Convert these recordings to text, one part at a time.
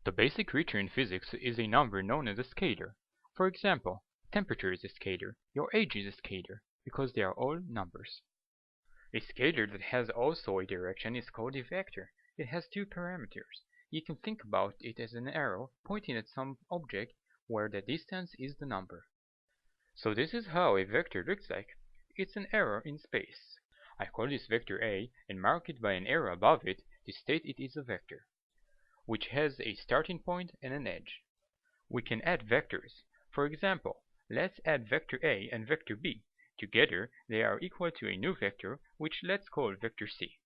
The basic creature in physics is a number known as a scalar. For example, temperature is a scalar, your age is a scalar, because they are all numbers. A scalar that has also a direction is called a vector. It has two parameters. You can think about it as an arrow pointing at some object where the distance is the number. So this is how a vector looks like. It's an arrow in space. I call this vector A and mark it by an arrow above it to state it is a vector, which has a starting point and an edge. We can add vectors. For example, let's add vector A and vector B. Together, they are equal to a new vector, which let's call vector C.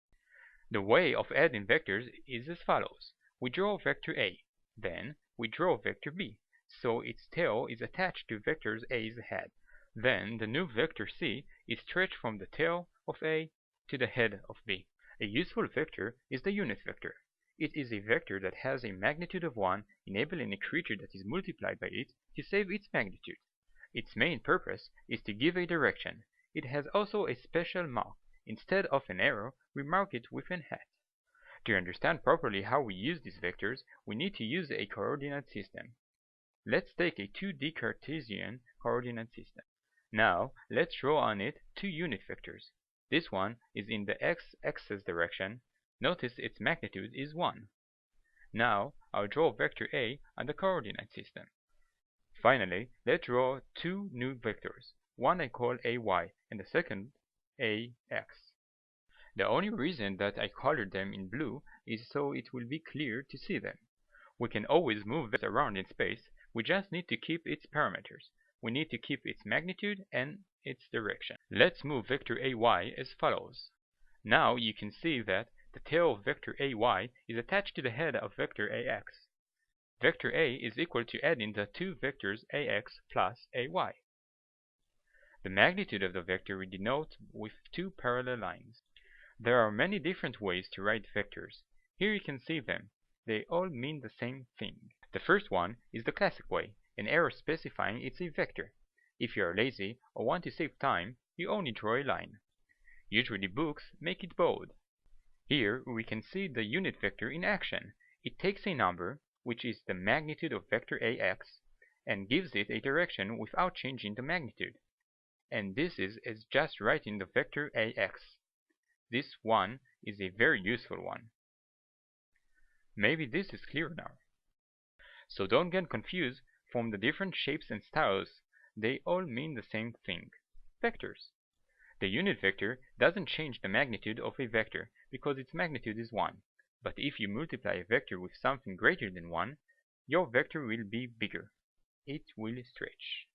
The way of adding vectors is as follows. We draw vector A. Then, we draw vector B, so its tail is attached to vector A's head. Then, the new vector C is stretched from the tail of A to the head of B. A useful vector is the unit vector. It is a vector that has a magnitude of 1, enabling a creature that is multiplied by it to save its magnitude. Its main purpose is to give a direction. It has also a special mark. Instead of an arrow, we mark it with an hat. To understand properly how we use these vectors, we need to use a coordinate system. Let's take a 2D Cartesian coordinate system. Now, let's draw on it two unit vectors. This one is in the x-axis direction. Notice its magnitude is 1. Now, I'll draw vector A on the coordinate system. Finally, let's draw two new vectors. One I call AY and the second AX. The only reason that I colored them in blue is so it will be clear to see them. We can always move vectors around in space. We just need to keep its parameters. We need to keep its magnitude and its direction. Let's move vector AY as follows. Now you can see that the tail of vector AY is attached to the head of vector AX. Vector A is equal to adding the two vectors AX plus AY. The magnitude of the vector we denote with two parallel lines. There are many different ways to write vectors. Here you can see them. They all mean the same thing. The first one is the classic way, an arrow specifying it's a vector. If you are lazy or want to save time, you only draw a line. Usually books make it bold. Here we can see the unit vector in action. It takes a number, which is the magnitude of vector AX, and gives it a direction without changing the magnitude. And this is as just writing the vector AX. This one is a very useful one. Maybe this is clear now. So don't get confused from the different shapes and styles. They all mean the same thing, vectors. The unit vector doesn't change the magnitude of a vector because its magnitude is 1. But if you multiply a vector with something greater than 1, your vector will be bigger. It will stretch.